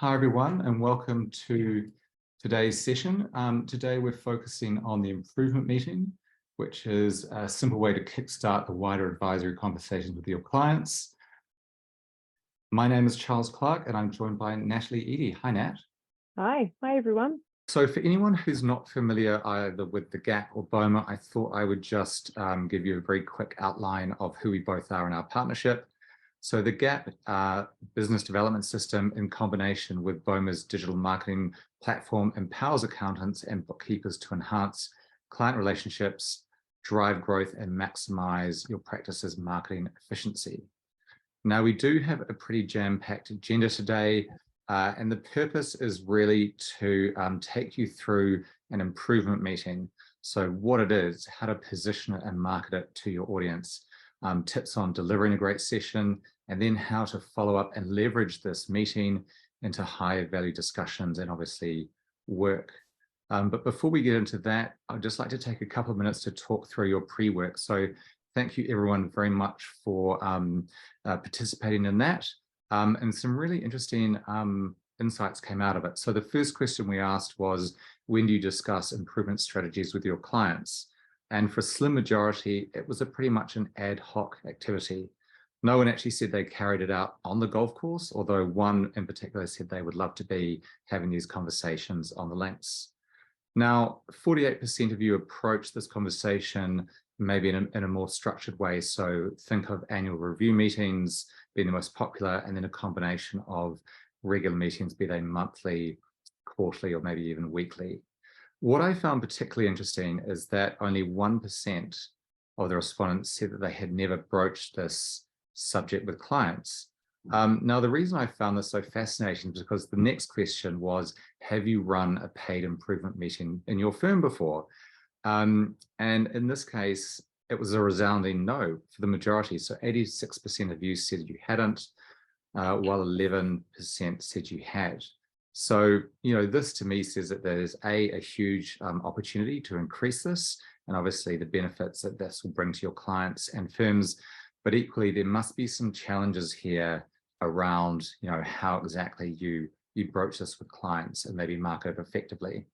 Hi everyone, and welcome to today's session. Today we're focusing on the improvement meeting, which is a simple way to kickstart the wider advisory conversations with your clients. My name is Charles Clark, and I'm joined by Natalie Eady. Hi, Nat. Hi everyone. So for anyone who's not familiar either with the GAP or Boma, I thought I would just give you a very quick outline of who we both are in our partnership. So the GAP business development system in combination with Boma's digital marketing platform empowers accountants and bookkeepers to enhance client relationships, drive growth, and maximize your practice's marketing efficiency. Now, we do have a pretty jam-packed agenda today, and the purpose is really to take you through an improvement meeting. So what it is, how to position it and market it to your audience, tips on delivering a great session, and then how to follow up and leverage this meeting into higher value discussions and obviously work. But before we get into that, I'd just like to take a couple of minutes to talk through your pre-work. So thank you everyone very much for participating in that. And some really interesting insights came out of it. So the first question we asked was, when do you discuss improvement strategies with your clients? And for a slim majority, it was pretty much an ad hoc activity. No one actually said they carried it out on the golf course, although one in particular said they would love to be having these conversations on the links. Now, 48% of you approach this conversation maybe in a more structured way. So think of annual review meetings being the most popular, and then a combination of regular meetings, be they monthly, quarterly, or maybe even weekly. What I found particularly interesting is that only 1% of the respondents said that they had never broached this subject with clients. Now, the reason I found this so fascinating is because the next question was, have you run a paid improvement meeting in your firm before? And in this case, it was a resounding no for the majority. So 86% of you said you hadn't, while 11% said you had. So, this to me says that there's a huge opportunity to increase this, and obviously the benefits that this will bring to your clients and firms, but equally there must be some challenges here around, how exactly you broach this with clients and maybe market it effectively.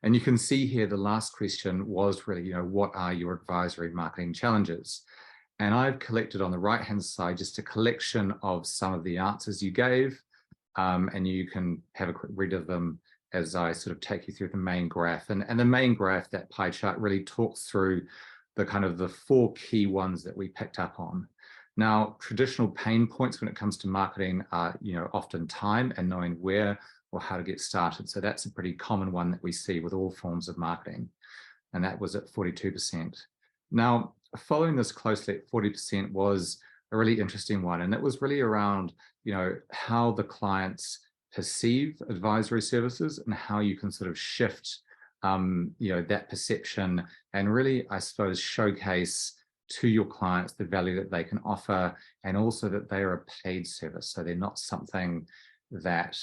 And you can see here the last question was really, what are your advisory marketing challenges? And I've collected on the right-hand side just a collection of some of the answers you gave. And you can have a quick read of them as I sort of take you through the main graph. And the main graph, that pie chart, really talks through the four key ones that we picked up on. Now, traditional pain points when it comes to marketing are, often time and knowing where or how to get started. So that's a pretty common one that we see with all forms of marketing. And that was at 42%. Now, following this closely at 40% was a really interesting one. And it was really around, how the clients perceive advisory services and how you can sort of shift, that perception and really, I suppose, showcase to your clients the value that they can offer, and also that they are a paid service. So they're not something that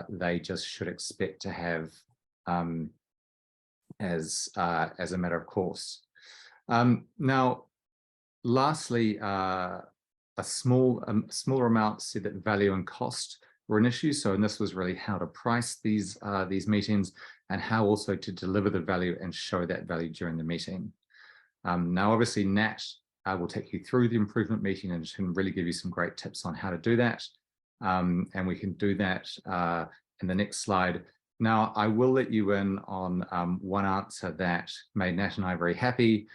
they just should expect to have as a matter of course. Now, lastly, a smaller amount said that value and cost were an issue. So, and this was really how to price these meetings and how also to deliver the value and show that value during the meeting. Now, obviously, Nat will take you through the improvement meeting and can really give you some great tips on how to do that. And we can do that in the next slide. Now, I will let you in on one answer that made Nat and I very happy,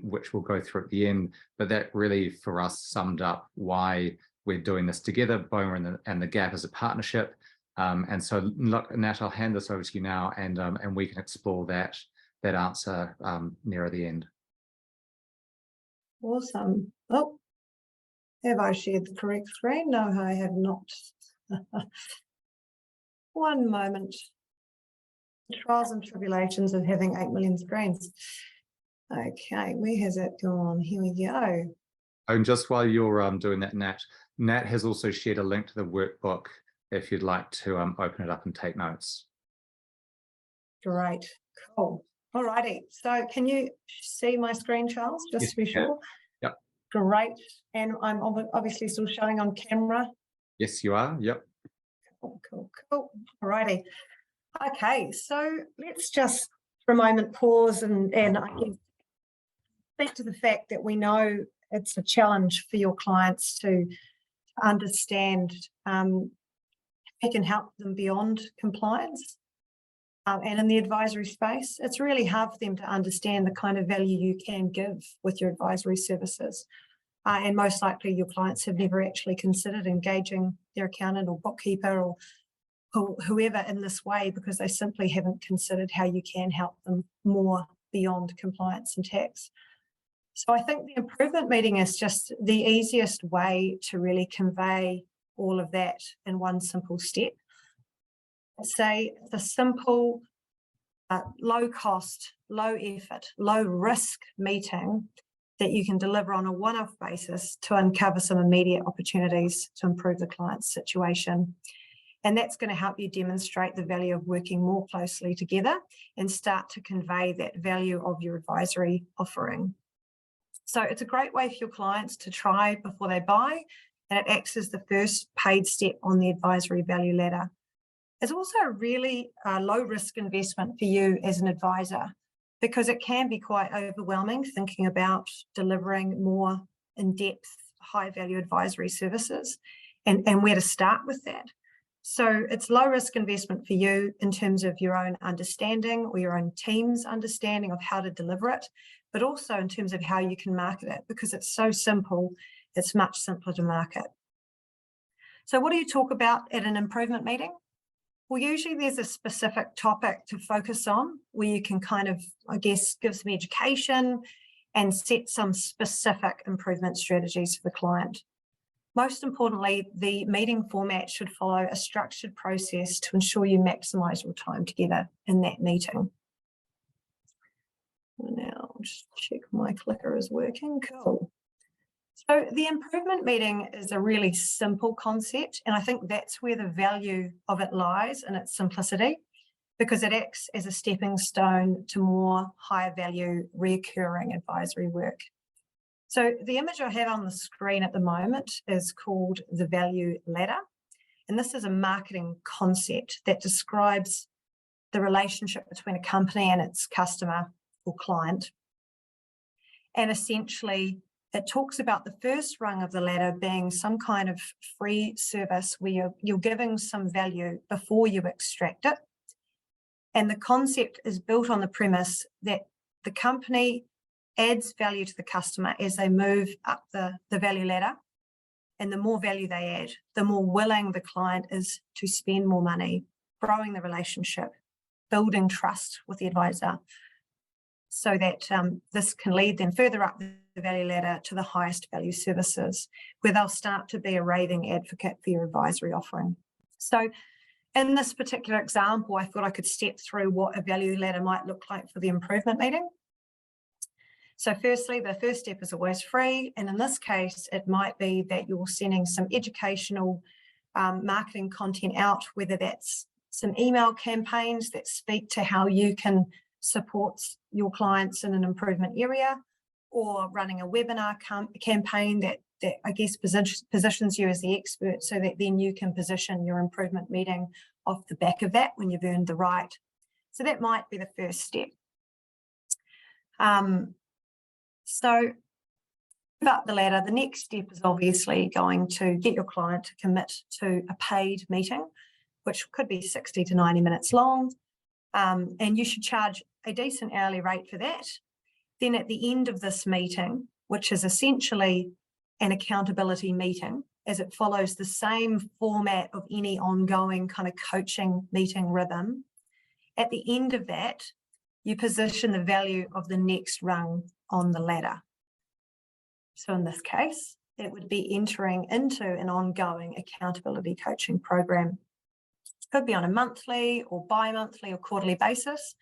which we'll go through at the end, but that really for us summed up why we're doing this together, Boma and the GAP as a partnership. And so look, Nat, I'll hand this over to you now, and we can explore that answer nearer the end. Awesome. Oh, have I shared the correct screen? No, I have not. One moment. The trials and tribulations of having 8 million screens. Okay, where has it gone? Here we go. And just while you're doing that, Nat has also shared a link to the workbook if you'd like to open it up and take notes. Great, cool. All righty. So can you see my screen, Charles, just to be sure? Yep. Great. And I'm obviously still showing on camera. Yes, you are. Yep. Cool. Alrighty. Okay, so let's just for a moment pause and I can speak to the fact that we know it's a challenge for your clients to understand you can help them beyond compliance. And in the advisory space, it's really hard for them to understand the kind of value you can give with your advisory services. And most likely your clients have never actually considered engaging their accountant or bookkeeper or whoever in this way because they simply haven't considered how you can help them more beyond compliance and tax. So I think the improvement meeting is just the easiest way to really convey all of that in one simple step. Say it's a simple, low cost, low effort, low risk meeting that you can deliver on a one-off basis to uncover some immediate opportunities to improve the client's situation. And that's going to help you demonstrate the value of working more closely together and start to convey that value of your advisory offering. So it's a great way for your clients to try before they buy, and it acts as the first paid step on the advisory value ladder. It's also a really low risk investment for you as an advisor because it can be quite overwhelming thinking about delivering more in-depth, high-value advisory services and where to start with that. So it's low risk investment for you in terms of your own understanding or your own team's understanding of how to deliver it, but also in terms of how you can market it because it's so simple, it's much simpler to market. So what do you talk about at an improvement meeting? Well, usually there's a specific topic to focus on where you can kind of, I guess, give some education and set some specific improvement strategies for the client. Most importantly, the meeting format should follow a structured process to ensure you maximize your time together in that meeting. Now, I'll just check my clicker is working. Cool. So the improvement meeting is a really simple concept, and I think that's where the value of it lies in its simplicity, because it acts as a stepping stone to more higher value recurring advisory work. So the image I have on the screen at the moment is called the value ladder, and this is a marketing concept that describes the relationship between a company and its customer or client. And essentially, it talks about the first rung of the ladder being some kind of free service where you're giving some value before you extract it. And the concept is built on the premise that the company adds value to the customer as they move up the value ladder. And the more value they add, the more willing the client is to spend more money, growing the relationship, building trust with the advisor, so that this can lead them further up the value ladder to the highest value services, where they'll start to be a raving advocate for your advisory offering. So in this particular example, I thought I could step through what a value ladder might look like for the improvement meeting. So firstly, the first step is always free. And in this case, it might be that you're sending some educational marketing content out, whether that's some email campaigns that speak to how you can support your clients in an improvement area, or running a webinar campaign that I guess positions you as the expert so that then you can position your improvement meeting off the back of that when you've earned the right. So that might be the first step. So up the ladder, the next step is obviously going to get your client to commit to a paid meeting, which could be 60 to 90 minutes long. And you should charge a decent hourly rate for that. Then at the end of this meeting, which is essentially an accountability meeting, as it follows the same format of any ongoing kind of coaching meeting rhythm, at the end of that, you position the value of the next rung on the ladder. So in this case, it would be entering into an ongoing accountability coaching program. It could be on a monthly or bi-monthly or quarterly basis.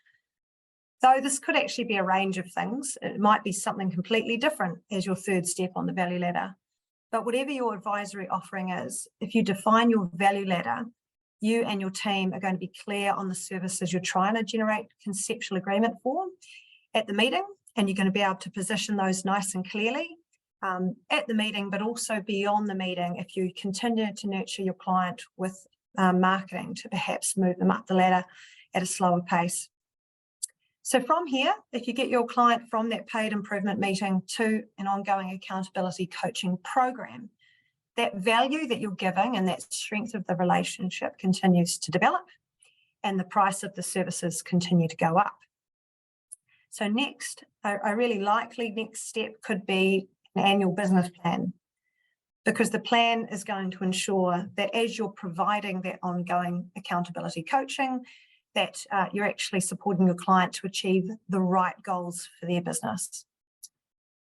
Though this could actually be a range of things. It might be something completely different as your third step on the value ladder. But whatever your advisory offering is, if you define your value ladder, you and your team are going to be clear on the services you're trying to generate conceptual agreement for at the meeting, and you're going to be able to position those nice and clearly at the meeting, but also beyond the meeting if you continue to nurture your client with marketing to perhaps move them up the ladder at a slower pace. So from here, if you get your client from that paid improvement meeting to an ongoing accountability coaching program, that value that you're giving and that strength of the relationship continues to develop, and the price of the services continue to go up. So next, a really likely next step could be an annual business plan, because the plan is going to ensure that as you're providing that ongoing accountability coaching, that you're actually supporting your client to achieve the right goals for their business.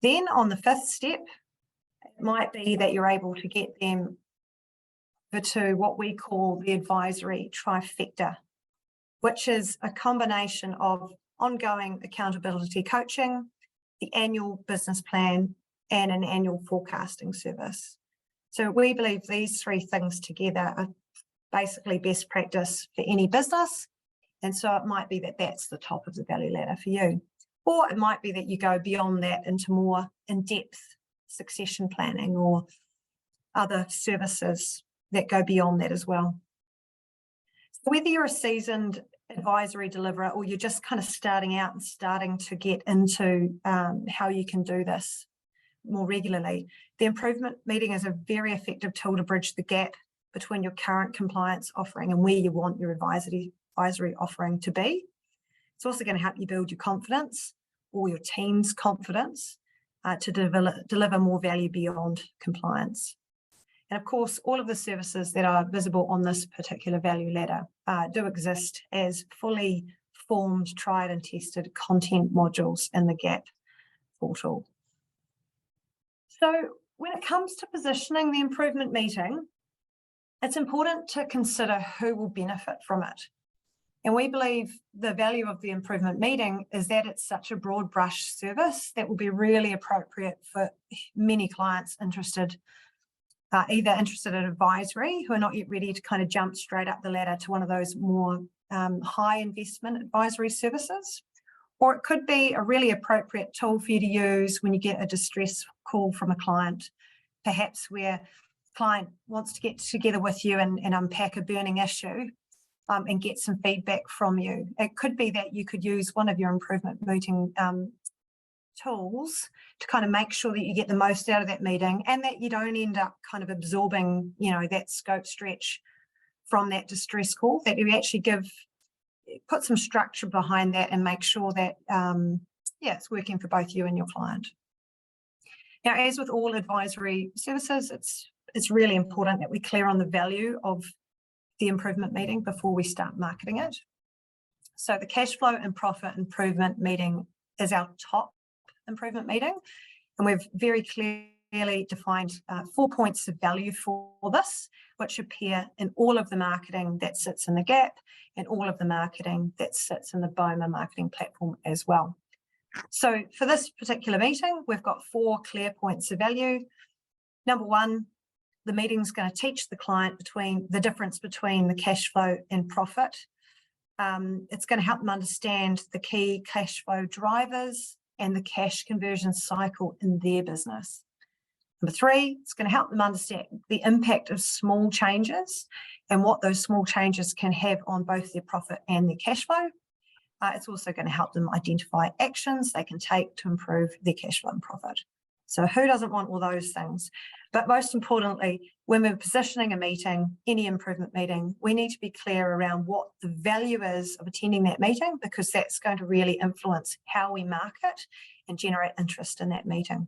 Then on the fifth step, it might be that you're able to get them to what we call the advisory trifecta, which is a combination of ongoing accountability coaching, the annual business plan, and an annual forecasting service. So we believe these three things together are basically best practice for any business. And so it might be that that's the top of the value ladder for you. Or it might be that you go beyond that into more in-depth succession planning or other services that go beyond that as well. So whether you're a seasoned advisory deliverer or you're just kind of starting out and starting to get into how you can do this more regularly, the improvement meeting is a very effective tool to bridge the gap between your current compliance offering and where you want your advisory offering to be. It's also going to help you build your confidence or your team's confidence to deliver more value beyond compliance. And of course, all of the services that are visible on this particular value ladder do exist as fully formed, tried and tested content modules in the GAP portal. So when it comes to positioning the improvement meeting, it's important to consider who will benefit from it. And we believe the value of the improvement meeting is that it's such a broad brush service that will be really appropriate for many clients interested, either interested in advisory who are not yet ready to kind of jump straight up the ladder to one of those more high investment advisory services. Or it could be a really appropriate tool for you to use when you get a distress call from a client, perhaps where the client wants to get together with you and unpack a burning issue. And get some feedback from you. It could be that you could use one of your improvement meeting tools to kind of make sure that you get the most out of that meeting and that you don't end up kind of absorbing, that scope stretch from that distress call, that you actually put some structure behind that and make sure that, it's working for both you and your client. Now, as with all advisory services, it's really important that we're clear on the value of the improvement meeting before we start marketing it. So the cash flow and profit improvement meeting is our top improvement meeting, and we've very clearly defined 4 points of value for this, which appear in all of the marketing that sits in the GAP and all of the marketing that sits in the Boma marketing platform as well. So for this particular meeting, we've got 4 clear points of value. Number one, the meeting's going to teach the client the difference between the cash flow and profit. It's going to help them understand the key cash flow drivers and the cash conversion cycle in their business. Number 3, it's going to help them understand the impact of small changes and what those small changes can have on both their profit and their cash flow. It's also going to help them identify actions they can take to improve their cash flow and profit. So who doesn't want all those things? But most importantly, when we're positioning a meeting, any improvement meeting, we need to be clear around what the value is of attending that meeting, because that's going to really influence how we market and generate interest in that meeting.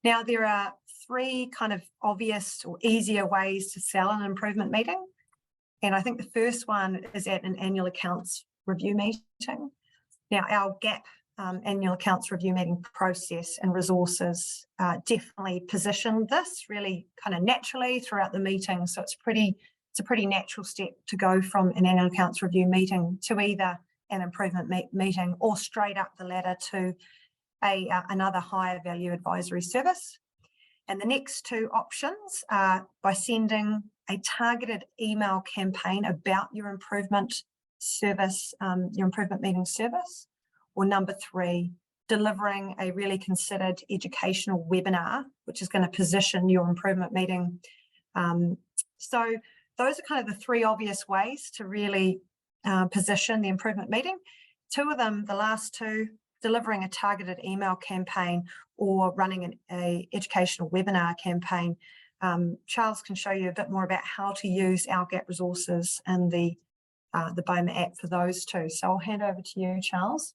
Now, there are 3 kind of obvious or easier ways to sell an improvement meeting. And I think the first one is at an annual accounts review meeting. Now, our GAP annual accounts review meeting process and resources definitely position this really kind of naturally throughout the meeting. So it's a pretty natural step to go from an annual accounts review meeting to either an improvement meeting or straight up the ladder to another higher value advisory service. And the next 2 options are by sending a targeted email campaign about your improvement service, your improvement meeting service. Or number 3, delivering a really considered educational webinar, which is going to position your improvement meeting. So those are kind of the three obvious ways to really position the improvement meeting. Two of them, the last two, delivering a targeted email campaign or running an educational webinar campaign. Charles can show you a bit more about how to use our GAP resources and the Boma app for those two. So I'll hand over to you, Charles.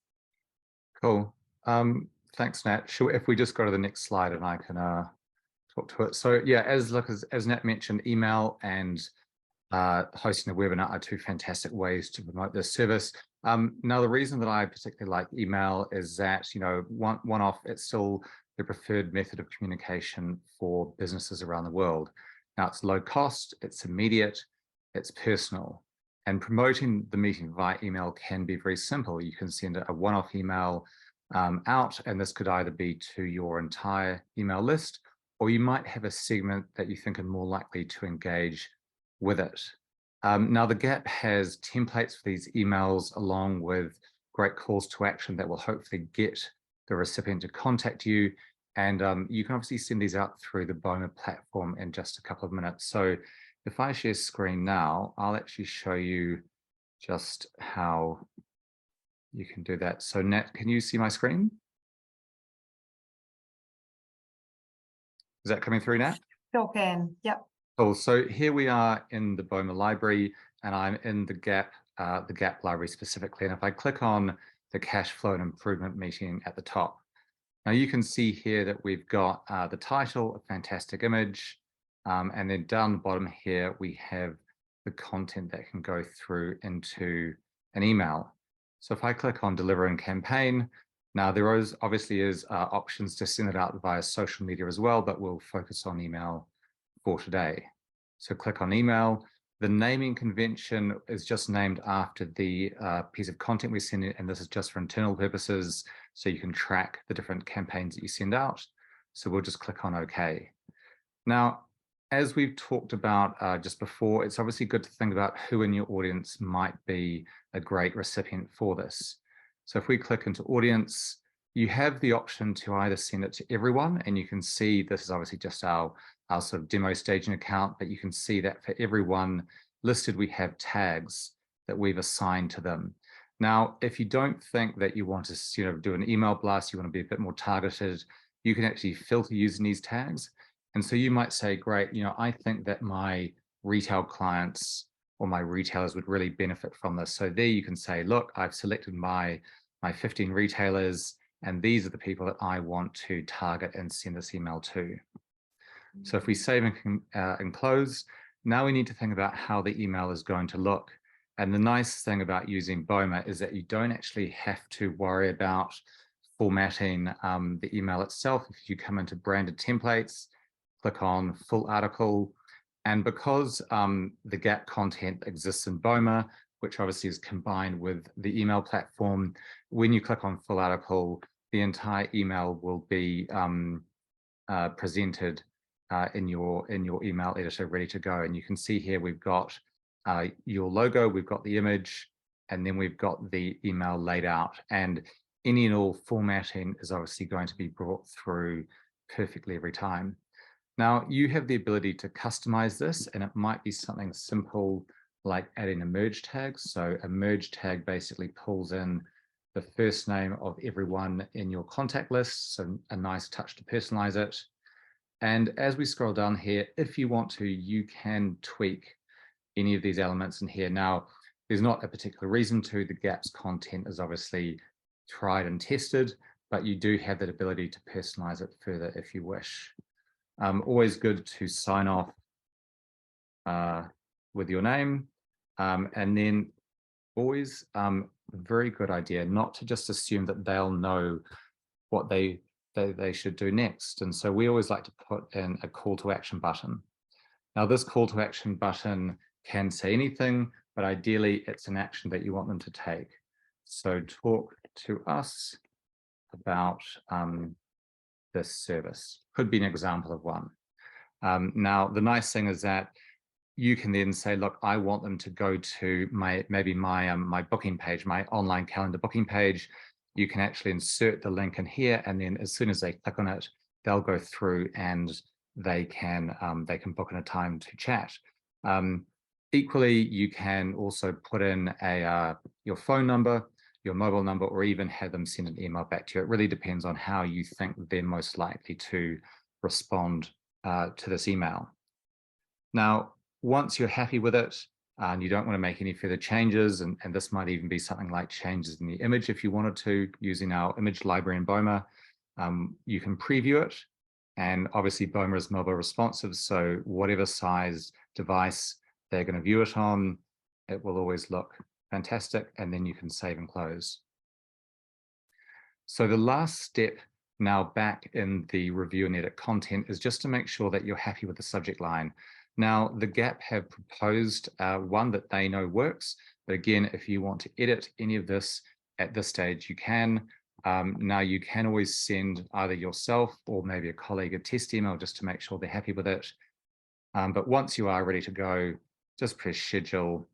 Cool. Thanks, Nat. Sure, if we just go to the next slide and I can talk to it. So yeah, as Nat mentioned, email and hosting a webinar are two fantastic ways to promote this service. Now, the reason that I particularly like email is that, you know, one-off, it's still the preferred method of communication for businesses around the world. Now, it's low cost, it's immediate, it's personal. And promoting the meeting via email can be very simple. You can send a one-off email out, and this could either be to your entire email list, or you might have a segment that you think are more likely to engage with it. Now, the GAP has templates for these emails along with great calls to action that will hopefully get the recipient to contact you. And you can obviously send these out through the Boma platform in just a couple of minutes. So if I share screen now, I'll actually show you just how you can do that. So Nat, can you see my screen? Is that coming through, Nat? Sure can, yep. Cool. So here we are in the Boma library, and I'm in the GAP library specifically. And if I click on the cash flow and improvement meeting at the top, now you can see here that we've got the title, a fantastic image, and then down the bottom here, we have the content that can go through into an email. So if I click on deliver and campaign, now there is obviously options to send it out via social media as well, but we'll focus on email for today. So click on email. The naming convention is just named after the piece of content we send in, and this is just for internal purposes, so you can track the different campaigns that you send out. So we'll just click on OK. Now, as we've talked about just before, it's obviously good to think about who in your audience might be a great recipient for this. So if we click into audience, you have the option to either send it to everyone, and you can see this is obviously just our sort of demo staging account, but you can see that for everyone listed, we have tags that we've assigned to them. Now, if you don't think that you want to do an email blast, you want to be a bit more targeted, you can actually filter using these tags. And so you might say, great, I think that my retail clients or my retailers would really benefit from this. So there you can say, look, I've selected my 15 retailers, and these are the people that I want to target and send this email to. So if we save and close, now we need to think about how the email is going to look. And the nice thing about using Boma is that you don't actually have to worry about formatting the email itself. If you come into branded templates, click on full article, and because the GAP content exists in Boma, which obviously is combined with the email platform, when you click on full article, the entire email will be presented in your email editor ready to go. And you can see here we've got your logo, we've got the image, and then we've got the email laid out. And any and all formatting is obviously going to be brought through perfectly every time. Now, you have the ability to customize this, and it might be something simple like adding a merge tag. So a merge tag basically pulls in the first name of everyone in your contact list, so a nice touch to personalize it. And as we scroll down here, if you want to, you can tweak any of these elements in here. Now, there's not a particular reason to. The GAP's content is obviously tried and tested, but you do have that ability to personalize it further if you wish. Always good to sign off with your name, and then always very good idea not to just assume that they'll know what they should do next. And so we always like to put in a call to action button. Now, this call to action button can say anything, but ideally it's an action that you want them to take. So talk to us about this service. Could be an example of one. Now, the nice thing is that you can then say, look, I want them to go to my booking page, my online calendar booking page. You can actually insert the link in here, and then as soon as they click on it, they'll go through and they can book in a time to chat. Equally, you can also put in your phone number, your mobile number, or even have them send an email back to you. It really depends on how you think they're most likely to respond to this email. Now, once you're happy with it, and you don't want to make any further changes, and this might even be something like changes in the image if you wanted to, using our image library in Boma, you can preview it. And obviously Boma is mobile responsive, so whatever size device they're going to view it on, it will always look fantastic, and then you can save and close. So the last step now back in the review and edit content is just to make sure that you're happy with the subject line. Now, the Gap have proposed one that they know works, but again, if you want to edit any of this at this stage, you can. Now, you can always send either yourself or maybe a colleague a test email just to make sure they're happy with it. But once you are ready to go, just press schedule,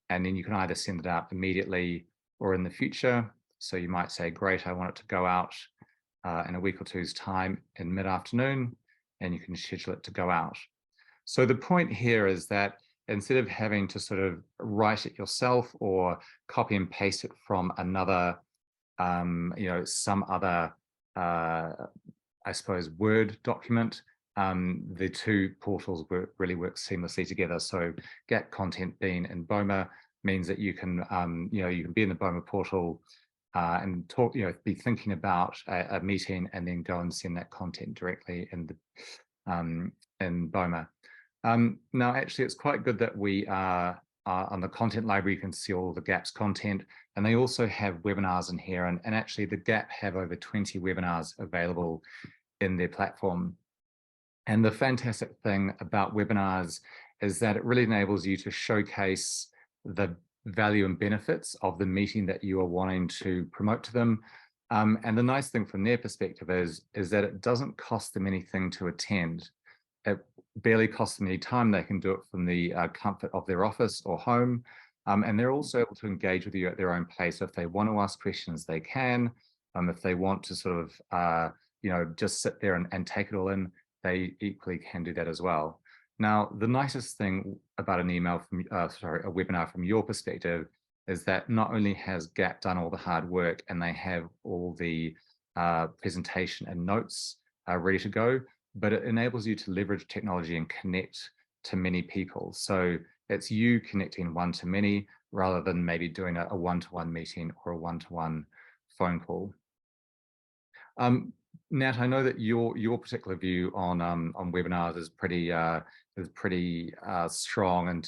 and then you can either send it out immediately or in the future. So you might say, great, I want it to go out in a week or two's time in mid-afternoon, and you can schedule it to go out. So the point here is that instead of having to sort of write it yourself or copy and paste it from another, some other, I suppose, Word document, the two portals really work seamlessly together. So Gap content being in Boma means that you can, you can be in the Boma portal and talk, be thinking about a meeting and then go and send that content directly in Boma. Now, actually, it's quite good that we are on the content library. You can see all the Gap's content, and they also have webinars in here. And actually, the Gap have over 20 webinars available in their platform. And the fantastic thing about webinars is that it really enables you to showcase the value and benefits of the meeting that you are wanting to promote to them. And the nice thing from their perspective is that it doesn't cost them anything to attend. It barely costs them any time. They can do it from the comfort of their office or home. And they're also able to engage with you at their own pace. So if they want to ask questions, they can. If they want to sort of, just sit there and take it all in, they equally can do that as well. Now, the nicest thing about an email from, a webinar from your perspective is that not only has Gap done all the hard work and they have all the presentation and notes ready to go, but it enables you to leverage technology and connect to many people. So it's you connecting one to many rather than maybe doing a one-to-one meeting or a one-to-one phone call. Nat, I know that your particular view on webinars is pretty strong in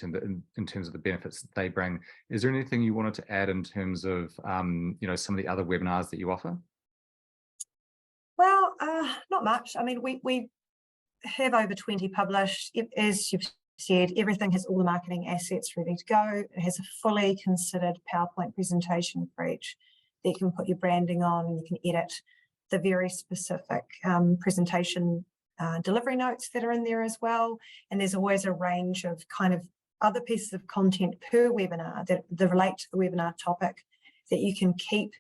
terms of the benefits that they bring. Is there anything you wanted to add in terms of some of the other webinars that you offer? Well, not much. I mean, we have over 20 published. As you've said, everything has all the marketing assets ready to go. It has a fully considered PowerPoint presentation for each that you can put your branding on, and you can edit the very specific presentation delivery notes that are in there as well. And there's always a range of kind of other pieces of content per webinar that relate to the webinar topic that you can keep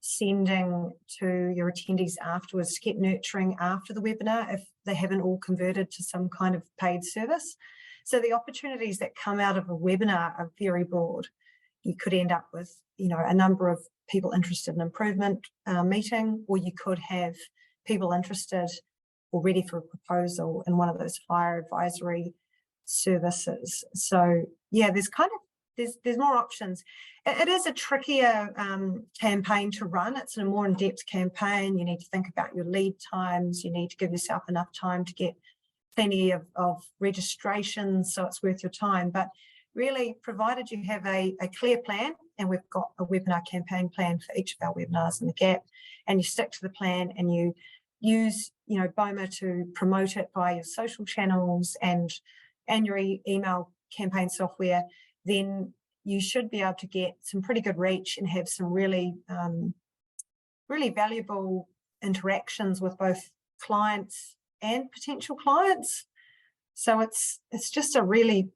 sending to your attendees afterwards, to keep nurturing after the webinar if they haven't all converted to some kind of paid service. So the opportunities that come out of a webinar are very broad. You could end up with, a number of people interested in improvement meeting, or you could have people interested or ready for a proposal in one of those flyer advisory services. So yeah, there's more options. It is a trickier campaign to run. It's a more in-depth campaign. You need to think about your lead times. You need to give yourself enough time to get plenty of registrations, so it's worth your time. But really, provided you have a clear plan, and we've got a webinar campaign plan for each of our webinars in the Gap, and you stick to the plan and you use Boma to promote it via your social channels and your email campaign software, then you should be able to get some pretty good reach and have some really valuable interactions with both clients and potential clients. So it's just a really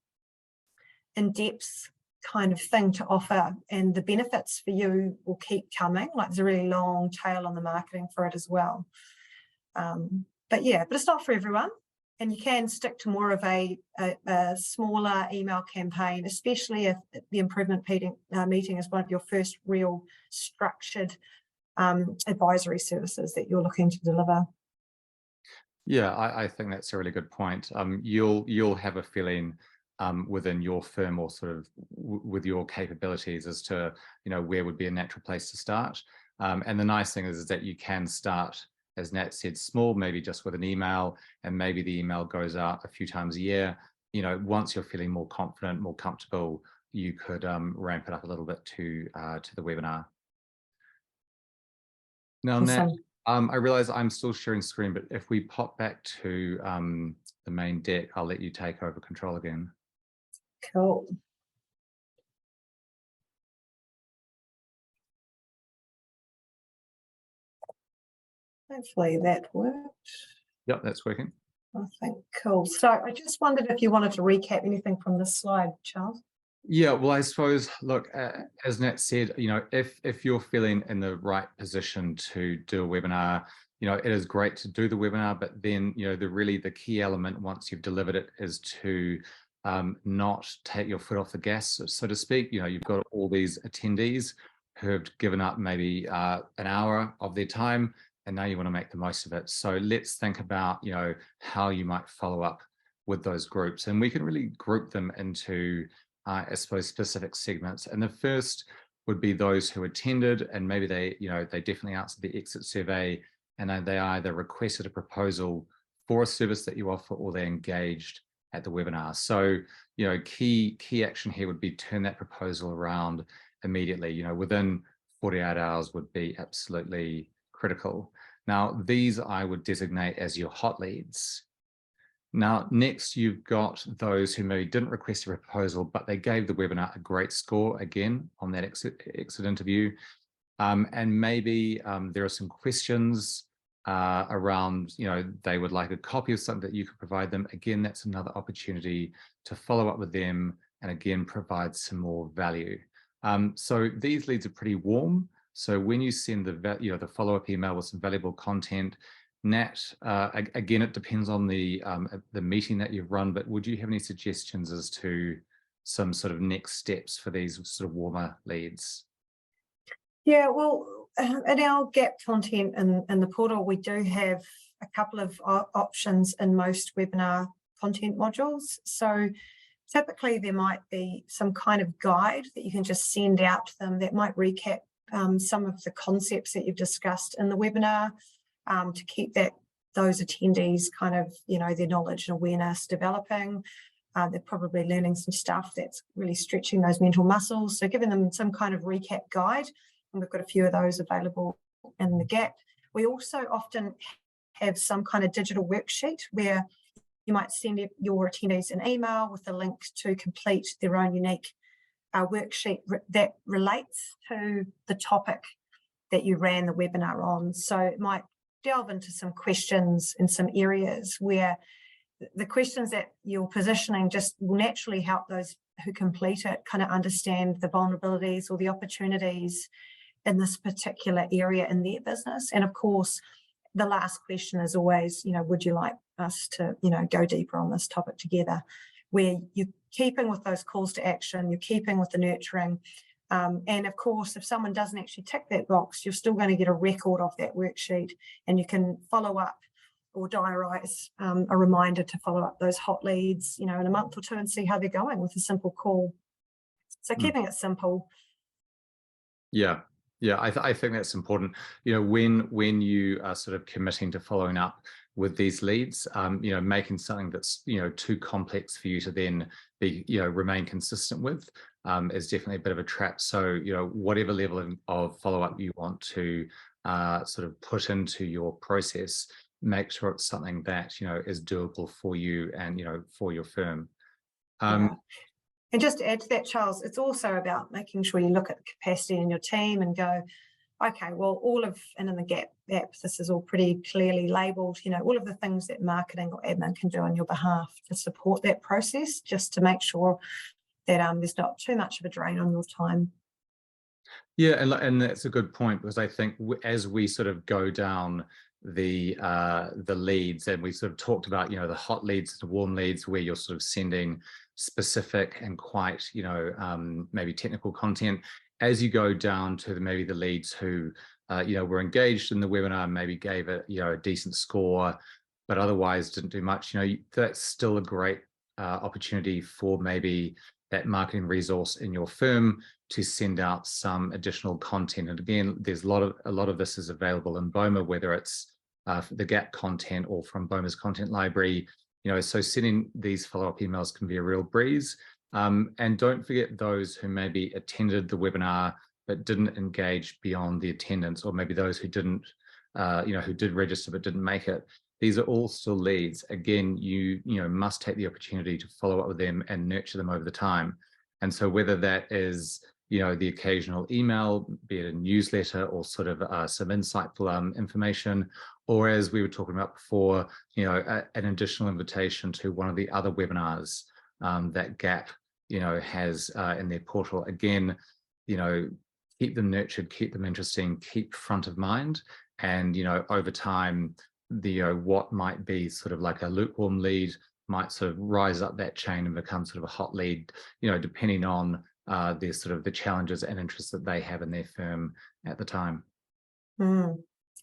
in-depth kind of thing to offer, and the benefits for you will keep coming. Like, there's a really long tail on the marketing for it as well. But it's not for everyone. And you can stick to more of a smaller email campaign, especially if the improvement meeting is one of your first real structured advisory services that you're looking to deliver. Yeah, I think that's a really good point. You'll have a feeling within your firm or sort of with your capabilities as to, you know, where would be a natural place to start. And the nice thing is that you can start, as Nat said, small, maybe just with an email, and maybe the email goes out a few times a year. You know, once you're feeling more confident, more comfortable, you could ramp it up a little bit to the webinar. Now, Nat, Awesome. I realize I'm still sharing screen, but if we pop back to the main deck, I'll let you take over control again. Cool. Hopefully that worked. Yep, that's working. I think cool. So I just wondered if you wanted to recap anything from this slide, Charles. Yeah, well, I suppose, look, as Nat said, you know, if you're feeling in the right position to do a webinar, you know, it is great to do the webinar, but then, you know, the key element once you've delivered it is to not take your foot off the gas, so to speak. You know, you've got all these attendees who have given up maybe an hour of their time, and now you want to make the most of it. So let's think about, you know, how you might follow up with those groups, and we can really group them into I suppose, specific segments. And the first would be those who attended, and maybe they, you know, they definitely answered the exit survey, and they either requested a proposal for a service that you offer, or they engaged at the webinar. So, you know, key action here would be turn that proposal around immediately. You know, within 48 hours would be absolutely critical. Now, these I would designate as your hot leads. Now, next, you've got those who maybe didn't request a proposal, but they gave the webinar a great score again on that exit interview. And maybe there are some questions around, you know, they would like a copy of something that you could provide them. Again, that's another opportunity to follow up with them and again, provide some more value. So these leads are pretty warm. So when you send the follow-up email with some valuable content, Nat, again, it depends on the meeting that you've run, but would you have any suggestions as to some sort of next steps for these sort of warmer leads? Yeah, well, in our gap content in the portal, we do have a couple of options in most webinar content modules. So typically there might be some kind of guide that you can just send out to them that might recap some of the concepts that you've discussed in the webinar, to keep those attendees kind of, you know, their knowledge and awareness developing. They're probably learning some stuff that's really stretching those mental muscles. So giving them some kind of recap guide, and we've got a few of those available in the gap. We also often have some kind of digital worksheet where you might send your attendees an email with a link to complete their own unique worksheet that relates to the topic that you ran the webinar on. So it might delve into some questions in some areas where the questions that you're positioning just will naturally help those who complete it kind of understand the vulnerabilities or the opportunities in this particular area in their business. And of course, the last question is always, you know, would you like us to, you know, go deeper on this topic together, where you're keeping with those calls to action, you're keeping with the nurturing. And of course, if someone doesn't actually tick that box, you're still going to get a record of that worksheet, and you can follow up or diarise a reminder to follow up those hot leads, you know, in a month or two and see how they're going with a simple call. So keeping it simple. Yeah. Yeah, I think that's important. You know, when you are sort of committing to following up with these leads, you know, making something that's, you know, too complex for you to then be, you know, remain consistent with is definitely a bit of a trap. So, you know, whatever level of follow-up you want to sort of put into your process, make sure it's something that, you know, is doable for you and, you know, for your firm. Yeah. And just to add to that, Charles, it's also about making sure you look at the capacity in your team and go, okay, well, and in the gap app, this is all pretty clearly labelled, you know, all of the things that marketing or admin can do on your behalf to support that process, just to make sure that there's not too much of a drain on your time. Yeah, and that's a good point, because I think as we sort of go down the leads, and we sort of talked about, the hot leads to warm leads, where you're sort of sending specific and quite, maybe technical content. As you go down to maybe the leads who, were engaged in the webinar, maybe gave it, a decent score, but otherwise didn't do much, that's still a great opportunity for maybe that marketing resource in your firm to send out some additional content. And again, there's a lot of this is available in Boma, whether it's the GAP content or from Boma's content library. So sending these follow-up emails can be a real breeze. And don't forget those who maybe attended the webinar but didn't engage beyond the attendance, or maybe those who didn't, who did register but didn't make it. These are all still leads. Again, you must take the opportunity to follow up with them and nurture them over the time. And so whether that is, the occasional email, be it a newsletter or sort of some insightful information, or as we were talking about before, an additional invitation to one of the other webinars that GAP, has in their portal. Again, keep them nurtured, keep them interesting, keep front of mind, and over time, what might be sort of like a lukewarm lead might sort of rise up that chain and become sort of a hot lead, depending on the challenges and interests that they have in their firm at the time.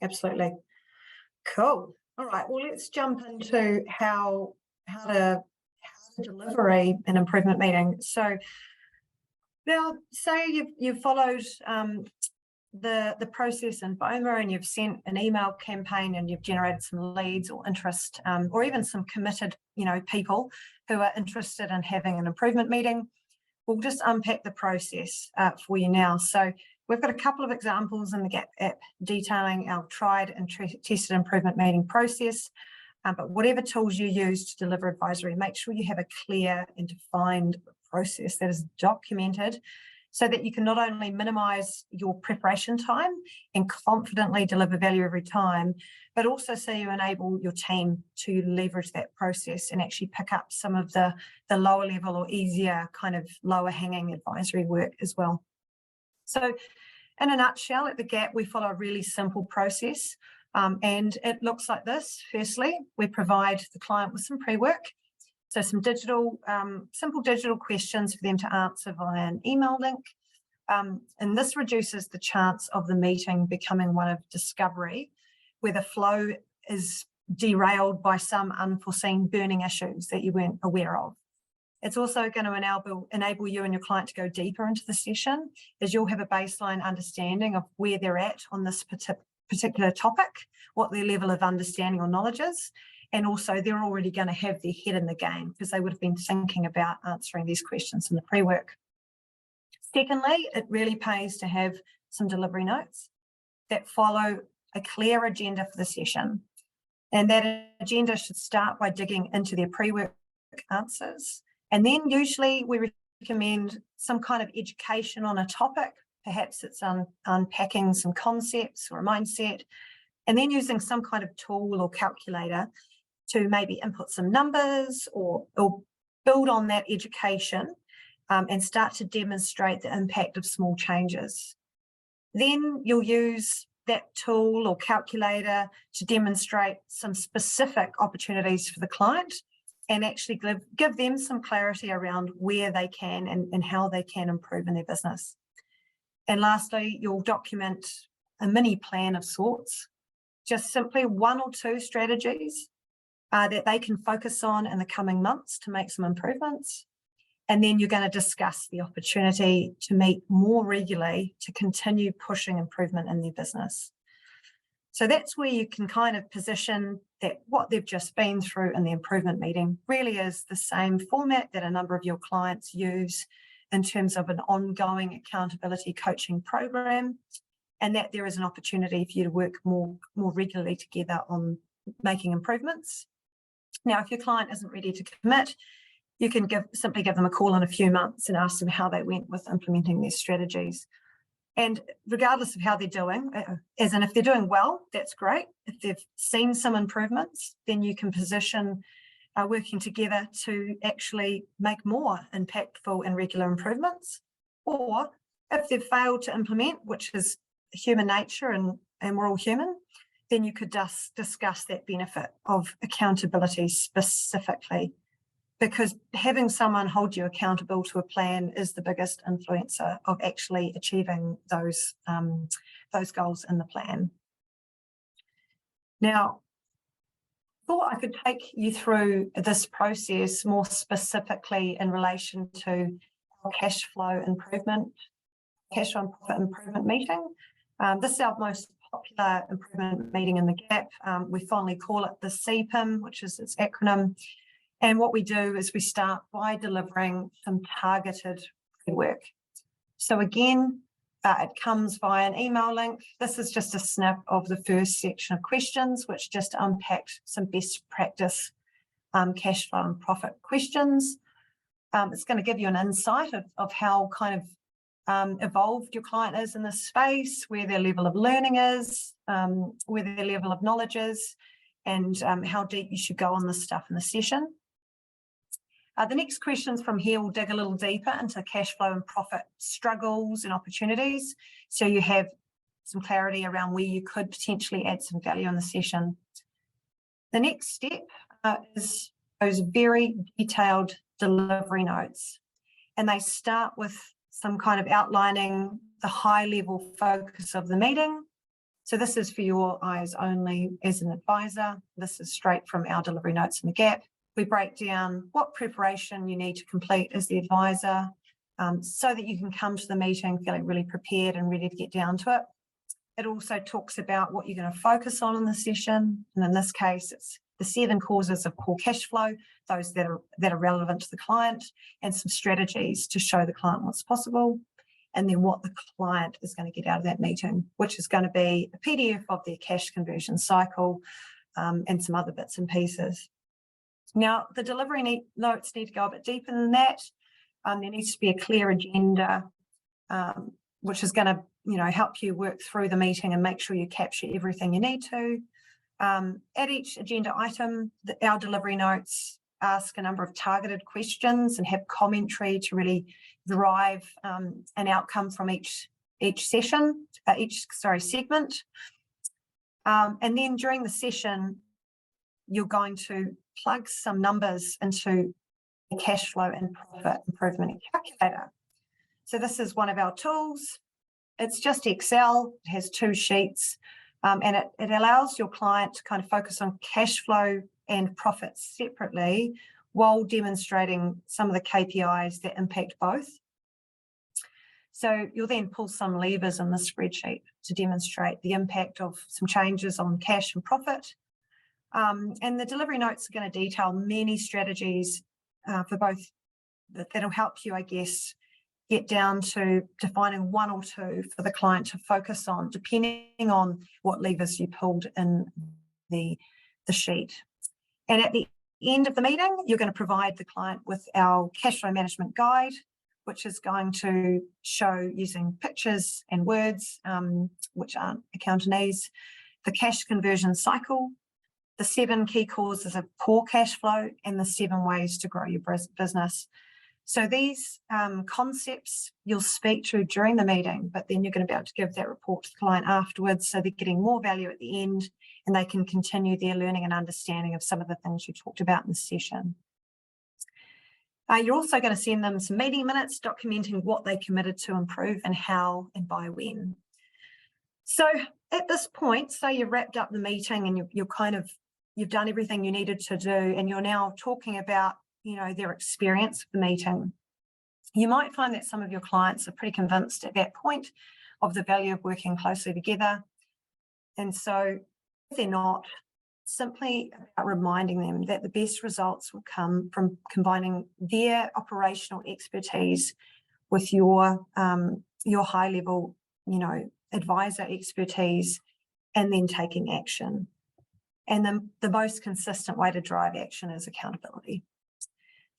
Absolutely. Cool. All right. Well, let's jump into how to deliver an improvement meeting. So now, say you've followed the process in Boma, and you've sent an email campaign, and you've generated some leads or interest, or even some committed, people who are interested in having an improvement meeting. We'll just unpack the process for you now. So we've got a couple of examples in the GAP app detailing our tried and tested improvement meeting process. But whatever tools you use to deliver advisory, make sure you have a clear and defined process that is documented, so that you can not only minimise your preparation time and confidently deliver value every time, but also so you enable your team to leverage that process and actually pick up some of the lower level or easier kind of lower hanging advisory work as well. So in a nutshell, at the GAP, we follow a really simple process, and it looks like this. Firstly, we provide the client with some pre-work. So some simple digital questions for them to answer via an email link. And this reduces the chance of the meeting becoming one of discovery, where the flow is derailed by some unforeseen burning issues that you weren't aware of. It's also going to enable you and your client to go deeper into the session, as you'll have a baseline understanding of where they're at on this particular topic, what their level of understanding or knowledge is. And also they're already going to have their head in the game, because they would have been thinking about answering these questions in the pre-work. Secondly, it really pays to have some delivery notes that follow a clear agenda for the session. And that agenda should start by digging into their pre-work answers. And then usually we recommend some kind of education on a topic. Perhaps it's unpacking some concepts or a mindset, and then using some kind of tool or calculator to maybe input some numbers or build on that education and start to demonstrate the impact of small changes. Then you'll use that tool or calculator to demonstrate some specific opportunities for the client, and actually give them some clarity around where they can and how they can improve in their business. And lastly, you'll document a mini plan of sorts, just simply 1 or 2 strategies that they can focus on in the coming months to make some improvements. And then you're going to discuss the opportunity to meet more regularly to continue pushing improvement in their business. So that's where you can kind of position that what they've just been through in the improvement meeting really is the same format that a number of your clients use in terms of an ongoing accountability coaching program, and that there is an opportunity for you to work more regularly together on making improvements. Now, if your client isn't ready to commit, you can simply give them a call in a few months and ask them how they went with implementing their strategies. And regardless of how they're doing, as in if they're doing well, that's great. If they've seen some improvements, then you can position working together to actually make more impactful and regular improvements. Or if they've failed to implement, which is human nature and we're all human, then you could just discuss that benefit of accountability specifically, because having someone hold you accountable to a plan is the biggest influencer of actually achieving those goals in the plan. Now, I thought I could take you through this process more specifically in relation to our cash flow and profit improvement meeting. This is our most popular improvement meeting in the GAP. We fondly call it the CPIM, which is its acronym. And what we do is we start by delivering some targeted pre-work. So again, it comes via an email link. This is just a snip of the first section of questions, which just unpacked some best practice cash flow and profit questions. It's going to give you an insight of how kind of evolved your client is in this space, where their level of learning is, where their level of knowledge is, and how deep you should go on this stuff in the session. The next questions from here will dig a little deeper into cash flow and profit struggles and opportunities, so you have some clarity around where you could potentially add some value in the session. The next step is those very detailed delivery notes, and they start with some kind of outlining the high-level focus of the meeting. So this is for your eyes only as an advisor. This is straight from our delivery notes in the GAP. We break down what preparation you need to complete as the advisor, so that you can come to the meeting feeling really prepared and ready to get down to it. It also talks about what you're going to focus on in the session. And in this case, it's the 7 causes of core cash flow, those that are relevant to the client, and some strategies to show the client what's possible, and then what the client is going to get out of that meeting, which is going to be a PDF of their cash conversion cycle, and some other bits and pieces. Now, the delivery notes need to go a bit deeper than that. There needs to be a clear agenda, which is going to, help you work through the meeting and make sure you capture everything you need to. At each agenda item, our delivery notes ask a number of targeted questions and have commentary to really drive an outcome from each segment. And then during the session, you're going to plug some numbers into the cash flow and profit improvement calculator. So this is one of our tools. It's just Excel. It has 2 sheets, and it allows your client to kind of focus on cash flow and profits separately while demonstrating some of the KPIs that impact both. So you'll then pull some levers in the spreadsheet to demonstrate the impact of some changes on cash and profit. And the delivery notes are going to detail many strategies for both that'll help you, I guess, get down to defining 1 or 2 for the client to focus on, depending on what levers you pulled in the sheet. And at the end of the meeting, you're going to provide the client with our cash flow management guide, which is going to show using pictures and words, which aren't Accountanese, the cash conversion cycle, the 7 key causes of poor cash flow, and the 7 ways to grow your business. So these concepts you'll speak to during the meeting, but then you're going to be able to give that report to the client afterwards, so they're getting more value at the end and they can continue their learning and understanding of some of the things you talked about in the session. You're also going to send them some meeting minutes documenting what they committed to improve and how and by when. So at this point, say you've wrapped up the meeting and you've done everything you needed to do, and you're now talking about, their experience of the meeting. You might find that some of your clients are pretty convinced at that point of the value of working closely together. And so if they're not, simply about reminding them that the best results will come from combining their operational expertise with your high level, advisor expertise, and then taking action. And then the most consistent way to drive action is accountability.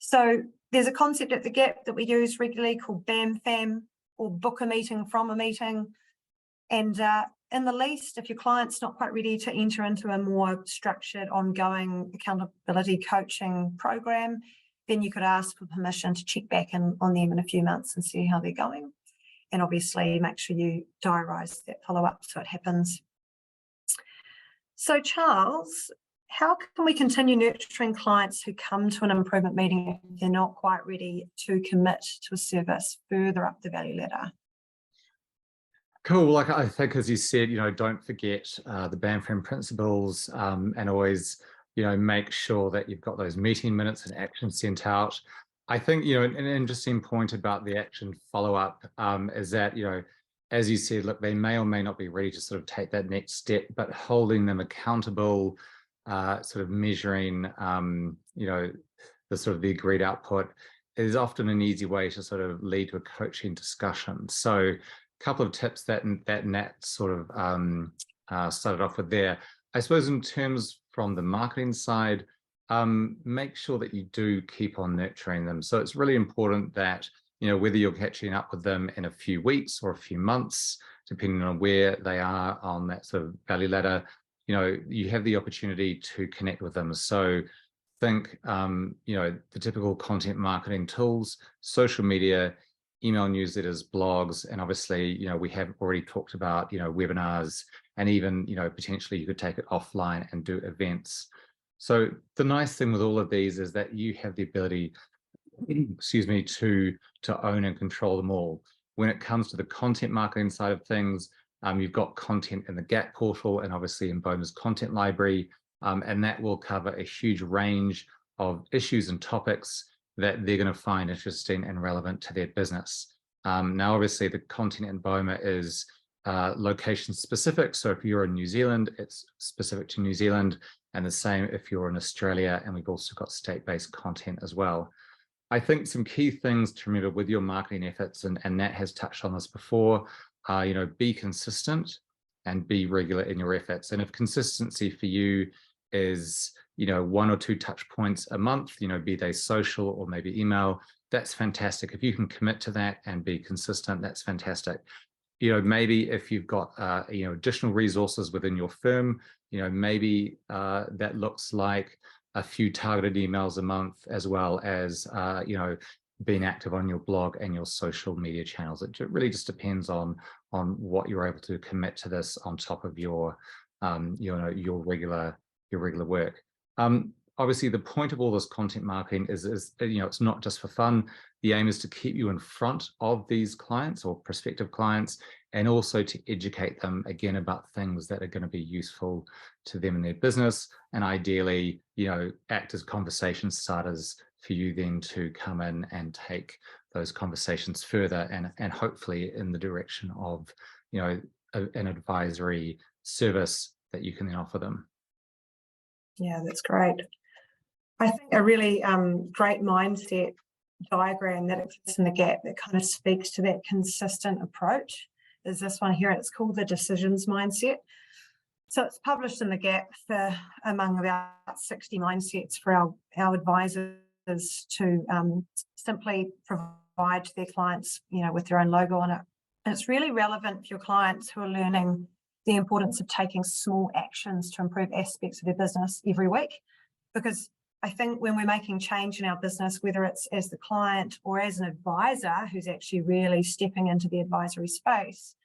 So there's a concept at the GAP that we use regularly called BAM-FAM, or book a meeting from a meeting. And in the least, if your client's not quite ready to enter into a more structured, ongoing accountability coaching program, then you could ask for permission to check back on them in a few months and see how they're going. And obviously make sure you diarise that follow-up so it happens. So Charles, how can we continue nurturing clients who come to an improvement meeting if they're not quite ready to commit to a service further up the value ladder? Cool. Like I think, as you said, don't forget the Banfram principles, and always, make sure that you've got those meeting minutes and actions sent out. I think, an interesting point about the action follow-up is that, as you said, look, they may or may not be ready to sort of take that next step, but holding them accountable, sort of measuring, the sort of the agreed output is often an easy way to sort of lead to a coaching discussion. So couple of tips that Nat sort of started off with there. I suppose in terms from the marketing side, make sure that you do keep on nurturing them. So it's really important that, whether you're catching up with them in a few weeks or a few months, depending on where they are on that sort of value ladder, you have the opportunity to connect with them. So think, the typical content marketing tools, social media, email newsletters, blogs, and obviously, we have already talked about, webinars, and even, potentially you could take it offline and do events. So the nice thing with all of these is that you have the ability, excuse me, to own and control them all. When it comes to the content marketing side of things, you've got content in the GAP portal and obviously in Boma's content library, and that will cover a huge range of issues and topics that they're going to find interesting and relevant to their business. Now, obviously, the content in Boma is location specific. So if you're in New Zealand, it's specific to New Zealand, and the same if you're in Australia, and we've also got state-based content as well. I think some key things to remember with your marketing efforts, and Nat has touched on this before, be consistent and be regular in your efforts. And if consistency for you is, 1 or 2 touch points a month, be they social or maybe email, that's fantastic. If you can commit to that and be consistent, that's fantastic. Maybe if you've got, additional resources within your firm, maybe that looks like a few targeted emails a month, as well as, being active on your blog and your social media channels. It really just depends on what you're able to commit to this on top of your, your regular work. Obviously, the point of all this content marketing is, it's not just for fun. The aim is to keep you in front of these clients or prospective clients, and also to educate them again about things that are going to be useful to them in their business, and ideally, act as conversation starters for you then to come in and take those conversations further, and hopefully in the direction of, an advisory service that you can then offer them. Yeah, that's great. I think a really great mindset diagram that exists in the GAP that kind of speaks to that consistent approach is this one here. It's called the decisions mindset. So it's published in the GAP for among about 60 mindsets for our advisors to simply provide to their clients, with their own logo on it. And it's really relevant for your clients who are learning the importance of taking small actions to improve aspects of their business every week. Because I think when we're making change in our business, whether it's as the client or as an advisor who's actually really stepping into the advisory space,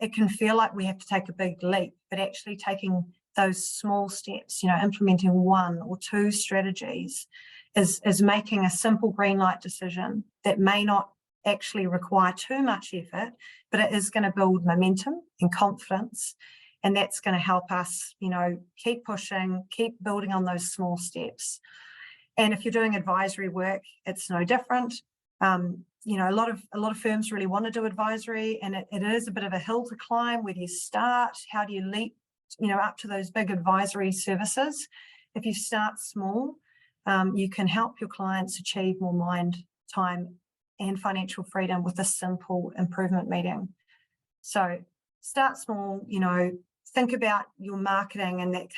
it can feel like we have to take a big leap, but actually taking those small steps, implementing 1 or 2 strategies is making a simple green light decision that may not actually require too much effort, but it is going to build momentum and confidence. And that's going to help us, keep pushing, keep building on those small steps. And if you're doing advisory work, it's no different. A lot of firms really want to do advisory, and it is a bit of a hill to climb. Where do you start? How do you leap, up to those big advisory services? If you start small, you can help your clients achieve more mind, time, and financial freedom with a simple improvement meeting. So start small, think about your marketing and that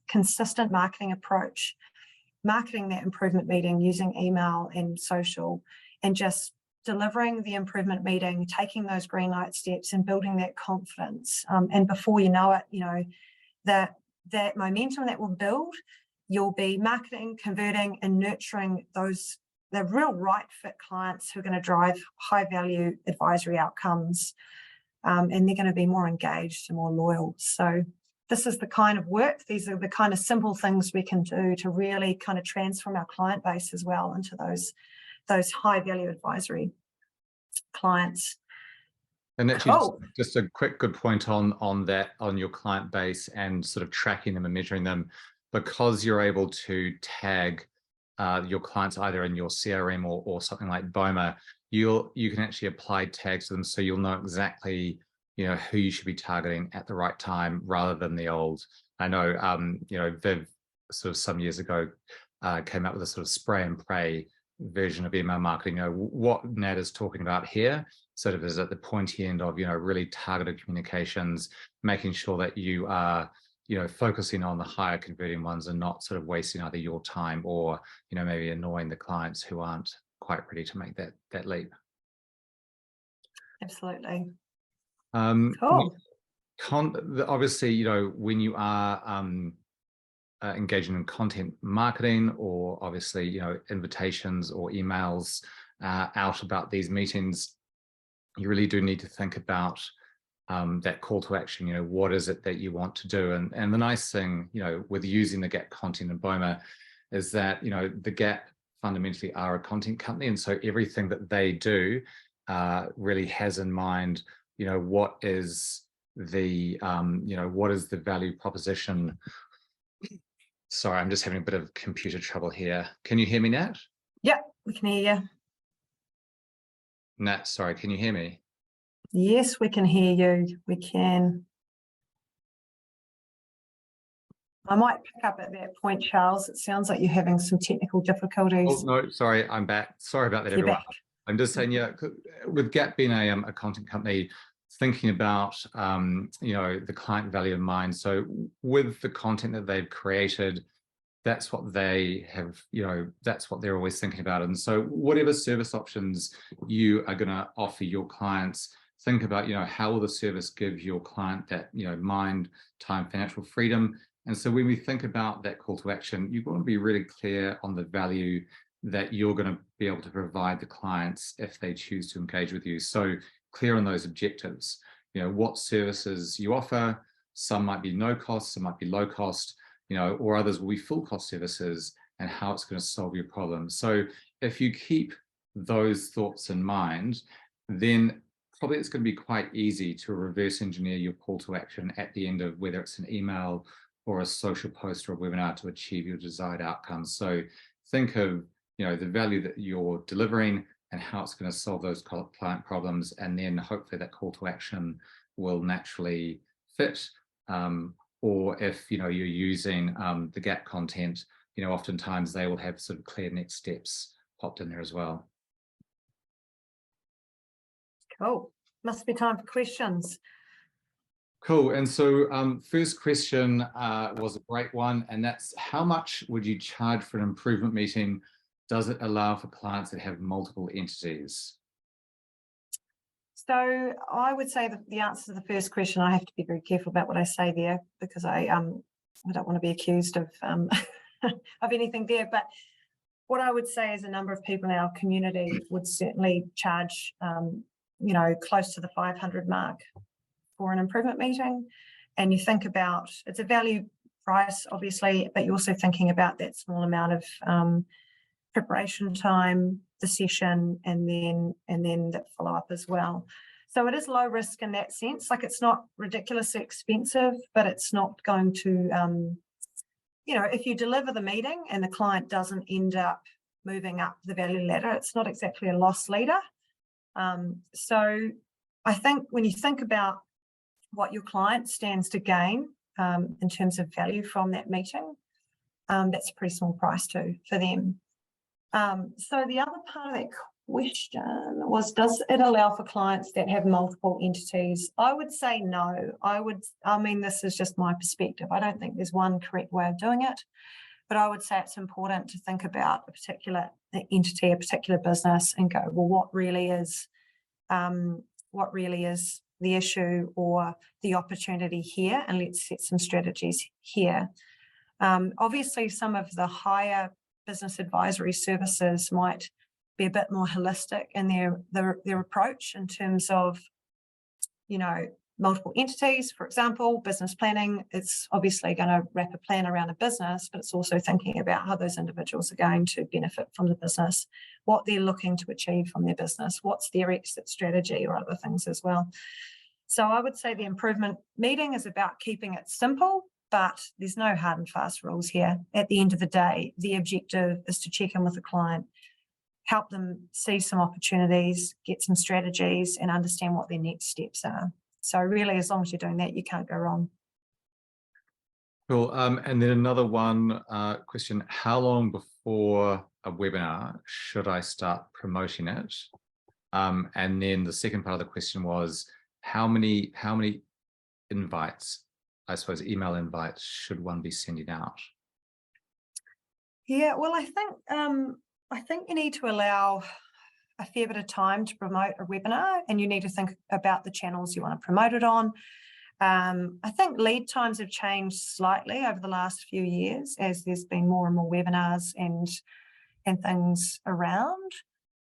consistent marketing approach, marketing that improvement meeting using email and social, and just delivering the improvement meeting, taking those green light steps and building that confidence. And before you know it, that momentum that will build, you'll be marketing, converting and nurturing the real right fit clients who are going to drive high value advisory outcomes. And they're going to be more engaged and more loyal. So this is the kind of work, these are the kind of simple things we can do to really kind of transform our client base as well into those high value advisory clients. And actually, Cool. just a quick good point on that, on your client base and sort of tracking them and measuring them, because you're able to tag your clients either in your CRM or something like Boma, you can actually apply tags to them, so you'll know exactly who you should be targeting at the right time, rather than the old. I know Viv sort of some years ago came up with a sort of spray and pray version of email marketing. What Nat is talking about here sort of is at the pointy end of really targeted communications, making sure that you are focusing on the higher converting ones and not sort of wasting either your time or maybe annoying the clients who aren't quite ready to make that leap. Absolutely. Cool. Obviously, when you are engaging in content marketing, or obviously invitations or emails out about these meetings, you really do need to think about that call to action. What is it that you want to do? And the nice thing with using the Gap content in Boma is that the Gap fundamentally are a content company, and so everything that they do really has in mind what is the what is the value proposition. Sorry, I'm just having a bit of computer trouble here. Can you hear me, Nat? Yeah, we can hear you. Nat, sorry, can you hear me? Yes, we can hear you. We can. I might pick up at that point, Charles. It sounds like you're having some technical difficulties. Oh, no, sorry, I'm back. Sorry about that, You're everyone. back. I'm just saying, with Gap being a content company, thinking about the client value in mind. So with the content that they've created, that's what they have, that's what they're always thinking about. And so whatever service options you are going to offer your clients, think about, how will the service give your client that, mind, time, financial freedom. And so when we think about that call to action, you want to be really clear on the value that you're going to be able to provide the clients if they choose to engage with you. So clear on those objectives, what services you offer. Some might be no cost, some might be low cost, or others will be full cost services, and how it's going to solve your problem. So if you keep those thoughts in mind, then probably it's going to be quite easy to reverse engineer your call to action at the end of whether it's an email or a social post or a webinar to achieve your desired outcomes. So think of the value that you're delivering and how it's going to solve those client problems, and then hopefully that call to action will naturally fit. Or if you're using the Gap content, oftentimes they will have sort of clear next steps popped in there as well. Cool. Must be time for questions. Cool. And so first question was a great one, and that's, how much would you charge for an improvement meeting? Does it allow for clients that have multiple entities? So I would say that the answer to the first question, I have to be very careful about what I say there, because I don't want to be accused of of anything there. But what I would say is a number of people in our community would certainly charge close to the 500 mark for an improvement meeting. And you think about, it's a value price, obviously, but you're also thinking about that small amount of preparation time, the session, and then that follow-up as well. So it is low risk in that sense. Like, it's not ridiculously expensive, but it's not going to if you deliver the meeting and the client doesn't end up moving up the value ladder, it's not exactly a loss leader. So I think when you think about what your client stands to gain in terms of value from that meeting, that's a pretty small price too for them. So the other part of that question was, does it allow for clients that have multiple entities? I would say no. This is just my perspective. I don't think there's one correct way of doing it, but I would say it's important to think about a particular entity, a particular business, and go, well, what really is the issue or the opportunity here, and let's set some strategies here. Obviously, some of the higher business advisory services might be a bit more holistic in their approach, in terms of multiple entities, for example, business planning, it's obviously going to wrap a plan around a business, but it's also thinking about how those individuals are going to benefit from the business, what they're looking to achieve from their business, what's their exit strategy or other things as well. So I would say the improvement meeting is about keeping it simple, but there's no hard and fast rules here. At the end of the day, the objective is to check in with the client, help them see some opportunities, get some strategies, and understand what their next steps are. So really, as long as you're doing that, you can't go wrong. Cool. And then another one question, how long before a webinar should I start promoting it? And then the second part of the question was, how many invites, I suppose email invites, should one be sending out? Yeah, well, I think you need to allow a fair bit of time to promote a webinar, and you need to think about the channels you want to promote it on. I think lead times have changed slightly over the last few years as there's been more and more webinars and things around.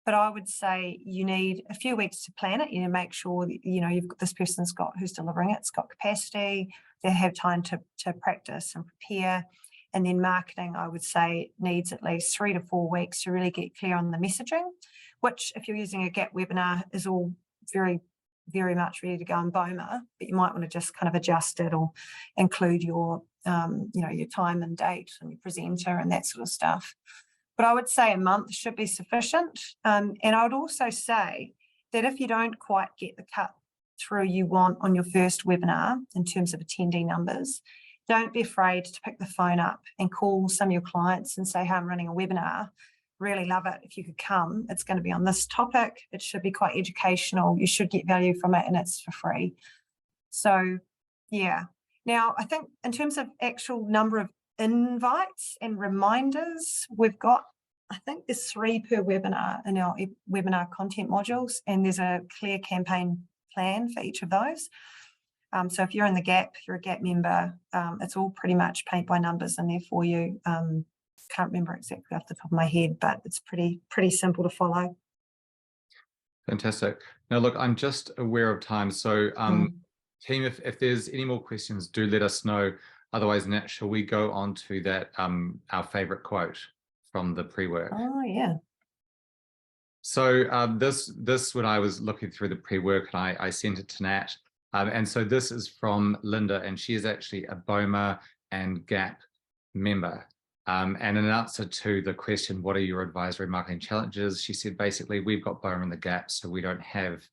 But I would say you need a few weeks to plan it. You make sure that, you've got this person's got who's delivering it's got capacity. They have time to practice and prepare. And then marketing, I would say, needs at least 3 to 4 weeks to really get clear on the messaging, which if you're using a GAP webinar is all very, very much ready to go in Boma, but you might want to just kind of adjust it or include your, your time and date and your presenter and that sort of stuff. But I would say a month should be sufficient. And I would also say that if you don't quite get the cut through you want on your first webinar in terms of attendee numbers, don't be afraid to pick the phone up and call some of your clients and say, hey, I'm running a webinar. Really love it. If you could come, it's going to be on this topic. It should be quite educational. You should get value from it and it's for free. So, yeah. Now, I think in terms of actual number of invites and reminders, we've got, I think there's 3 per webinar in our webinar content modules, and there's a clear campaign plan for each of those. So if you're in the GAP, you're a GAP member, it's all pretty much paint by numbers in there for you. Can't remember exactly off the top of my head, but it's pretty simple to follow. Fantastic. Now, look, I'm just aware of time. So team, if there's any more questions, do let us know. Otherwise, Nat, shall we go on to that, our favorite quote from the pre-work? Oh, yeah. So this, when I was looking through the pre-work, and I sent it to Nat. And so this is from Linda, and she is actually a Boma and GAP member. And in answer to the question, what are your advisory marketing challenges? She said, basically, we've got Boma and the GAP, so we don't have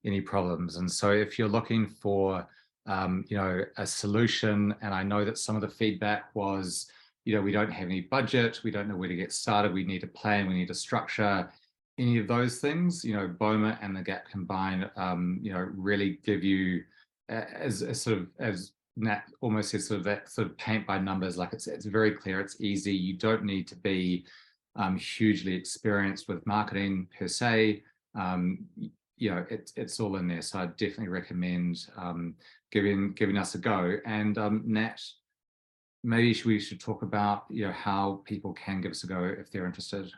any problems. And so if you're looking for, a solution, and I know that some of the feedback was, we don't have any budget, we don't know where to get started, we need a plan, we need a structure, any of those things, Boma and the GAP combined, really give you as Nat almost says, sort of that sort of paint by numbers, like it's very clear, it's easy. You don't need to be hugely experienced with marketing per se. It's all in there. So I definitely recommend giving us a go. And Nat, maybe we should talk about how people can give us a go if they're interested.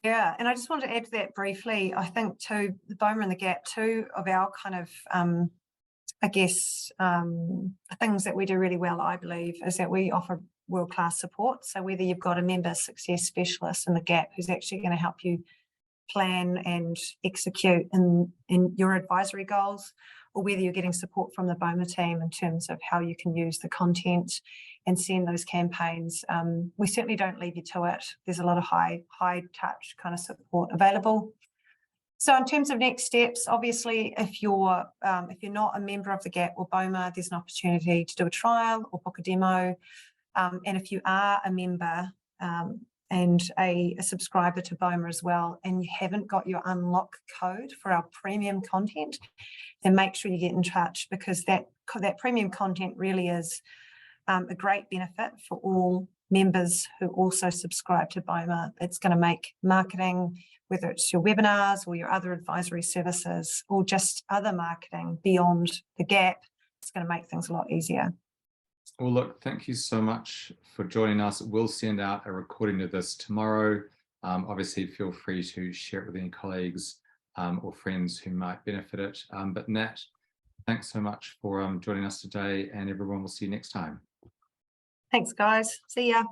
Yeah, and I just wanted to add to that briefly. I think too, the Boma and the GAP, two of our kind of things that we do really well, I believe, is that we offer world-class support. So whether you've got a member success specialist in the GAP who's actually going to help you plan and execute in your advisory goals, or whether you're getting support from the Boma team in terms of how you can use the content and send those campaigns, we certainly don't leave you to it. There's a lot of high touch kind of support available. So in terms of next steps, obviously, if you're not a member of the GAP or Boma, there's an opportunity to do a trial or book a demo. And if you are a member and a subscriber to Boma as well, and you haven't got your unlock code for our premium content, then make sure you get in touch, because that premium content really is a great benefit for all members who also subscribe to Boma. It's going to make marketing, whether it's your webinars or your other advisory services or just other marketing beyond the GAP, it's going to make things a lot easier. Well, look, thank you so much for joining us. We'll send out a recording of this tomorrow. Obviously, feel free to share it with any colleagues or friends who might benefit it. But Nat, Thanks so much for joining us today, and everyone will see you next time. Thanks, guys. See ya.